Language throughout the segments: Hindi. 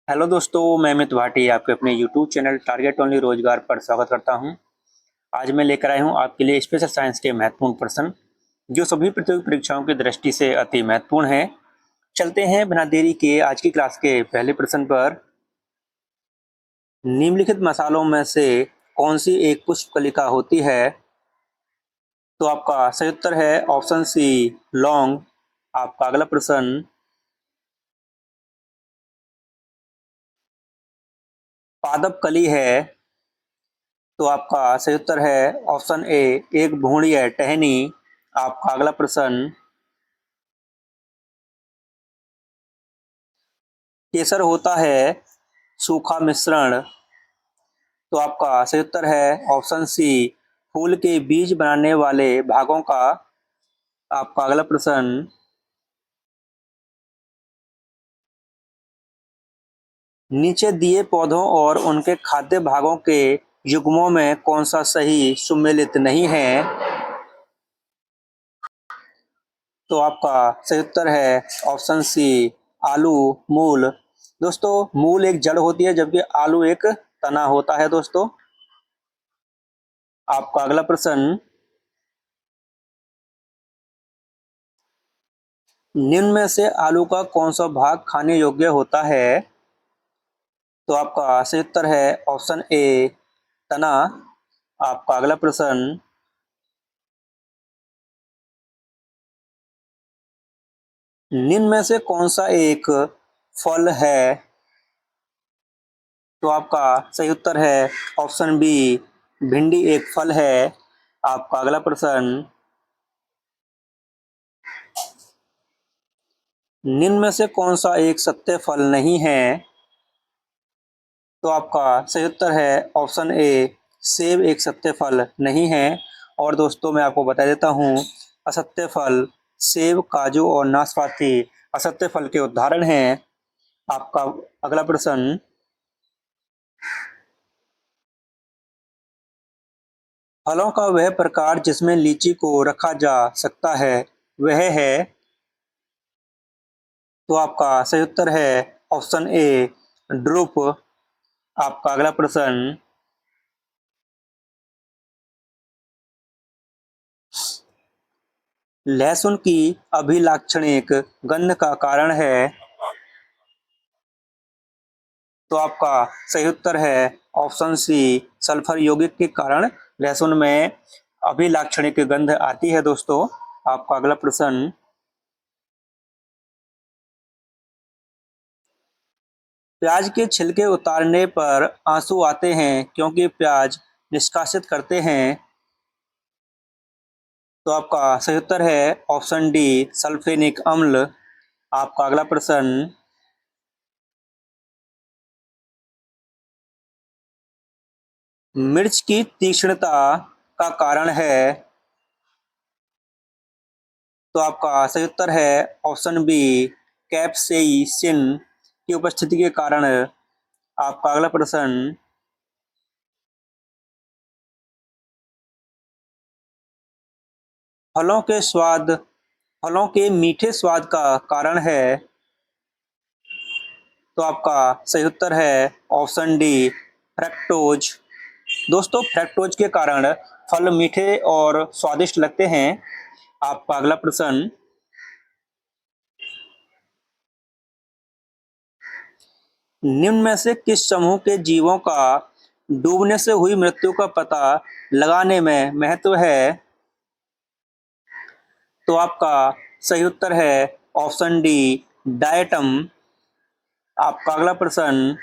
हेलो दोस्तों, मैं अमित भाटी आपके अपने यूट्यूब चैनल टारगेट ओनली रोजगार पर स्वागत करता हूं। आज मैं लेकर आया हूं आपके लिए स्पेशल साइंस के महत्वपूर्ण प्रश्न जो सभी प्रतियोगी परीक्षाओं की दृष्टि से अति महत्वपूर्ण है। चलते हैं बिना देरी के आज की क्लास के पहले प्रश्न पर। निम्नलिखित मसालों में से कौन सी एक पुष्पकलिका होती है? तो आपका सही उत्तर है ऑप्शन सी, लौंग। आपका अगला प्रश्न, पादप कली है? तो आपका सही उत्तर है ऑप्शन ए, एक भूण या टहनी। आपका अगला प्रश्न, केसर होता है सूखा मिश्रण? तो आपका सही उत्तर है ऑप्शन सी, फूल के बीज बनाने वाले भागों का। आपका अगला प्रश्न, नीचे दिए पौधों और उनके खाद्य भागों के युग्मों में कौन सा सही सुमेलित नहीं है? तो आपका सही उत्तर है ऑप्शन सी, आलू, मूल। दोस्तों, मूल एक जड़ होती है जबकि आलू एक तना होता है। दोस्तों, आपका अगला प्रश्न, निम्न में से आलू का कौन सा भाग खाने योग्य होता है? तो आपका सही उत्तर है ऑप्शन ए, तना। आपका अगला प्रश्न, निम्न में से कौन सा एक फल है? तो आपका सही उत्तर है ऑप्शन बी, भिंडी एक फल है। आपका अगला प्रश्न, निम्न में से कौन सा एक सत्य फल नहीं है? तो आपका सही उत्तर है ऑप्शन ए, सेब एक सत्य फल नहीं है। और दोस्तों, मैं आपको बता देता हूँ, असत्य फल सेब, काजू और नाशपाती असत्य फल के उदाहरण हैं। आपका अगला प्रश्न, फलों का वह प्रकार जिसमें लीची को रखा जा सकता है वह है? तो आपका सही उत्तर है ऑप्शन ए, ड्रूप। आपका अगला प्रश्न, लहसुन की अभिलाक्षणिक गंध का कारण है? तो आपका सही उत्तर है ऑप्शन सी, सल्फर यौगिक के कारण लहसुन में अभिलाक्षणिक गंध आती है। दोस्तों, आपका अगला प्रश्न, प्याज के छिलके उतारने पर आंसू आते हैं क्योंकि प्याज निष्कासित करते हैं? तो आपका सही उत्तर है ऑप्शन डी, सल्फेनिक अम्ल। आपका अगला प्रश्न, मिर्च की तीक्ष्णता का कारण है? तो आपका सही उत्तर है ऑप्शन बी, कैप्सेइसिन की उपस्थिति के कारण। आपका अगला प्रश्न, फलों के स्वाद फलों के मीठे स्वाद का कारण है? तो आपका सही उत्तर है ऑप्शन डी, फ्रक्टोज। दोस्तों, फ्रक्टोज के कारण फल मीठे और स्वादिष्ट लगते हैं। आपका अगला प्रश्न, निम्न में से किस समूह के जीवों का डूबने से हुई मृत्यु का पता लगाने में महत्व है? तो आपका सही उत्तर है ऑप्शन डी, डायटम। आपका अगला प्रश्न,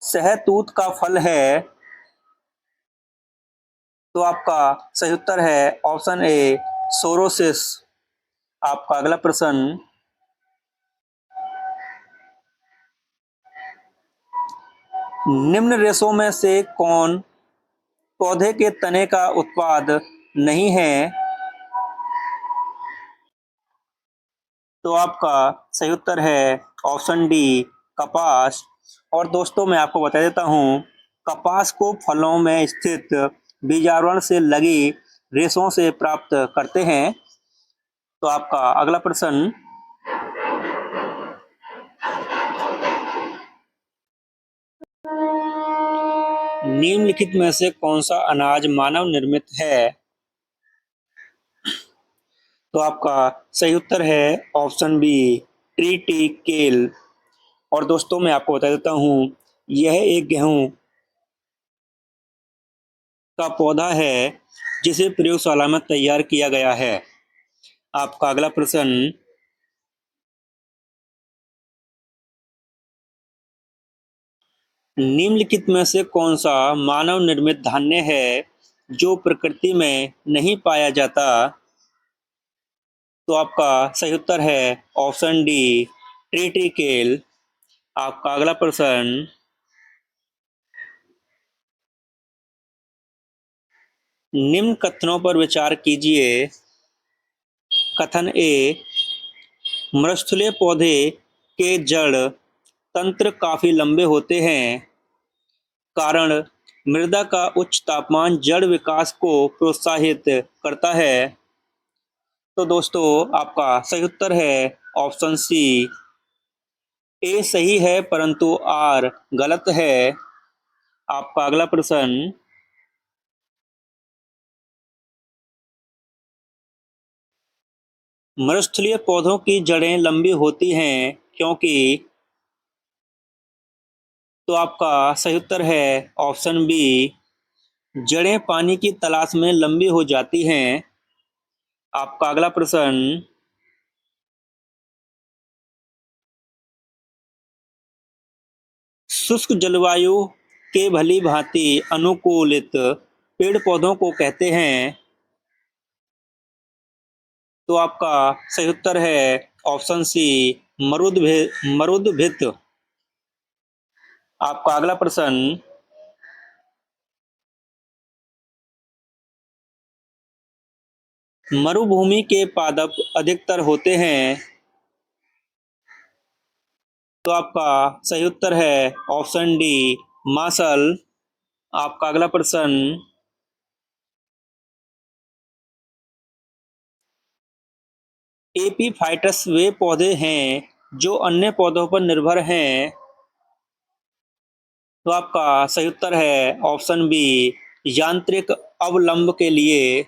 सहतूत का फल है? तो आपका सही उत्तर है ऑप्शन ए, सोरोसिस। आपका अगला प्रश्न, निम्न रेशों में से कौन पौधे के तने का उत्पाद नहीं है? तो आपका सही उत्तर है ऑप्शन डी, कपास। और दोस्तों, मैं आपको बता देता हूँ, कपास को फलों में स्थित बीजावरण से लगी रेशों से प्राप्त करते हैं। तो आपका अगला प्रश्न, निम्नलिखित में से कौन सा अनाज मानव निर्मित है? तो आपका सही उत्तर है ऑप्शन बी, ट्रिटिकेल। और दोस्तों मैं आपको बता देता हूं, यह एक गेहूं का पौधा है जिसे प्रयोगशाला में तैयार किया गया है। आपका अगला प्रश्न, निम्नलिखित में से कौन सा मानव निर्मित धान्य है जो प्रकृति में नहीं पाया जाता? तो आपका सही उत्तर है ऑप्शन डी, ट्रिटिकेल। आपका अगला प्रश्न, निम्न कथनों पर विचार कीजिए। कथन ए, मृस्थलीय पौधे के जड़ तंत्र काफी लंबे होते हैं, कारण मृदा का उच्च तापमान जड़ विकास को प्रोत्साहित करता है। तो दोस्तों आपका सही उत्तर है ऑप्शन सी, ए सही है परंतु आर गलत है। आपका अगला प्रश्न, मृस्थलीय पौधों की जड़ें लंबी होती हैं क्योंकि? तो आपका सही उत्तर है ऑप्शन बी, जड़ें पानी की तलाश में लंबी हो जाती हैं। आपका अगला प्रश्न, शुष्क जलवायु के भली भांति अनुकूलित पेड़ पौधों को कहते हैं। तो आपका सही उत्तर है ऑप्शन सी, मरुदभित। आपका अगला प्रश्न, मरुभूमि के पादप अधिकतर होते हैं। तो आपका सही उत्तर है ऑप्शन डी, मासल। आपका अगला प्रश्न, एपीफाइटस वे पौधे हैं जो अन्य पौधों पर निर्भर हैं। तो आपका सही उत्तर है ऑप्शन बी, यांत्रिक अवलंब के लिए।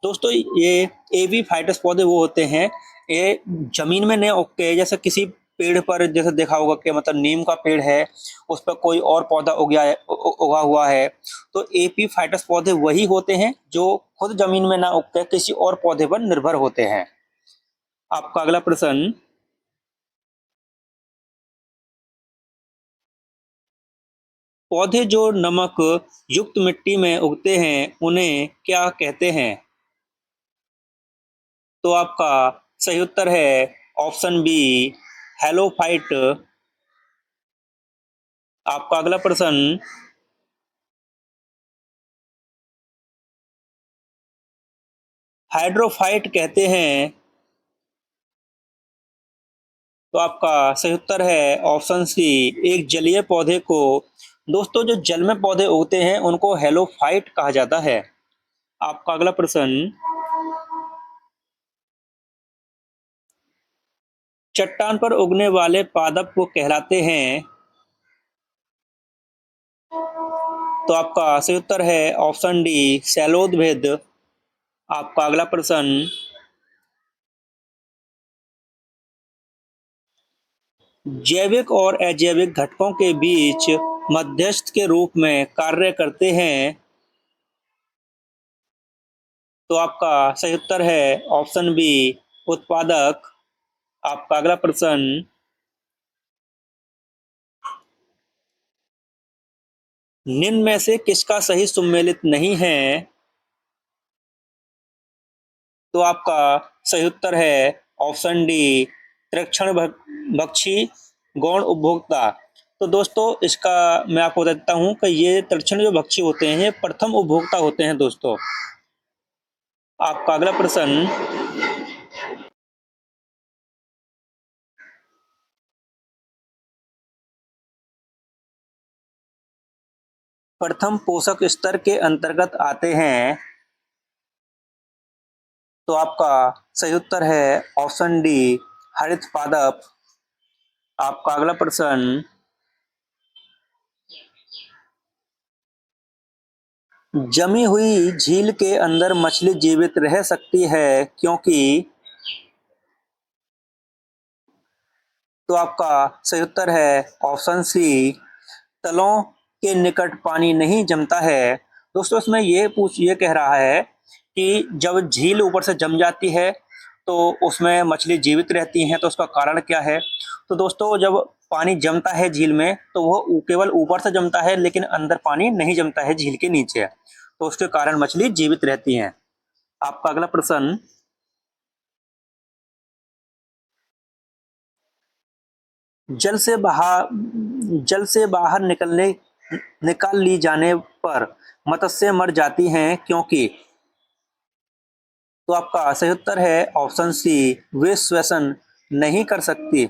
दोस्तों ये एपीफाइटस पौधे वो होते हैं, ये जमीन में नहीं उगते। जैसे किसी पेड़ पर जैसे देखा होगा कि मतलब नीम का पेड़ है, उस पर कोई और पौधा उगा हुआ है, तो एपीफाइटस पौधे वही होते हैं जो खुद जमीन में ना उगते, किसी और पौधे पर निर्भर होते हैं। आपका अगला प्रश्न, पौधे जो नमक युक्त मिट्टी में उगते हैं उन्हें क्या कहते हैं? तो आपका सही उत्तर है ऑप्शन बी, हेलोफाइट। आपका अगला प्रश्न, हाइड्रोफाइट कहते हैं। तो आपका सही उत्तर है ऑप्शन सी, एक जलीय पौधे को। दोस्तों जो जल में पौधे उगते हैं उनको हेलोफाइट कहा जाता है। आपका अगला प्रश्न, चट्टान पर उगने वाले पादप को कहलाते हैं। तो आपका सही उत्तर है ऑप्शन डी, शैलोदभिद। आपका अगला प्रश्न, जैविक और अजैविक घटकों के बीच मध्यस्थ के रूप में कार्य करते हैं। तो आपका सही उत्तर है ऑप्शन बी, उत्पादक। आपका अगला प्रश्न, निम्न में से किसका सही सुमेलित नहीं है? तो आपका सही उत्तर है ऑप्शन डी, तृक्षण भक्षी गौण उपभोक्ता। तो दोस्तों इसका मैं आपको बता देता हूं कि ये तृक्षण जो भक्षी होते हैं ये प्रथम उपभोक्ता होते हैं दोस्तों। आपका अगला प्रश्न, प्रथम पोषक स्तर के अंतर्गत आते हैं। तो आपका सही उत्तर है ऑप्शन डी, हरित पादप। आपका अगला प्रश्न, जमी हुई झील के अंदर मछली जीवित रह सकती है क्योंकि, तो आपका सही उत्तर है ऑप्शन सी, तलों के निकट पानी नहीं जमता है। दोस्तों इसमें ये कह रहा है कि जब झील ऊपर से जम जाती है तो उसमें मछली जीवित रहती हैं, तो उसका कारण क्या है? तो दोस्तों जब पानी जमता है झील में तो वो केवल ऊपर से जमता है, लेकिन अंदर पानी नहीं जमता है झील के नीचे, तो उसके कारण मछली जीवित रहती हैं। आपका अगला प्रश्न, जल से बाहर निकाल ली जाने पर मत्स्य मर जाती हैं क्योंकि, तो आपका सही उत्तर है ऑप्शन सी, वे श्वसन नहीं कर सकती,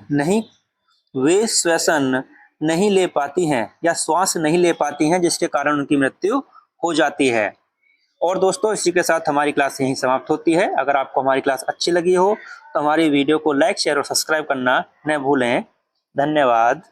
वे श्वसन नहीं ले पाती हैं या श्वास नहीं ले पाती हैं, जिसके कारण उनकी मृत्यु हो जाती है। और दोस्तों इसी के साथ हमारी क्लास यहीं समाप्त होती है। अगर आपको हमारी क्लास अच्छी लगी हो तो हमारी वीडियो को लाइक, शेयर और सब्सक्राइब करना न भूलें। धन्यवाद।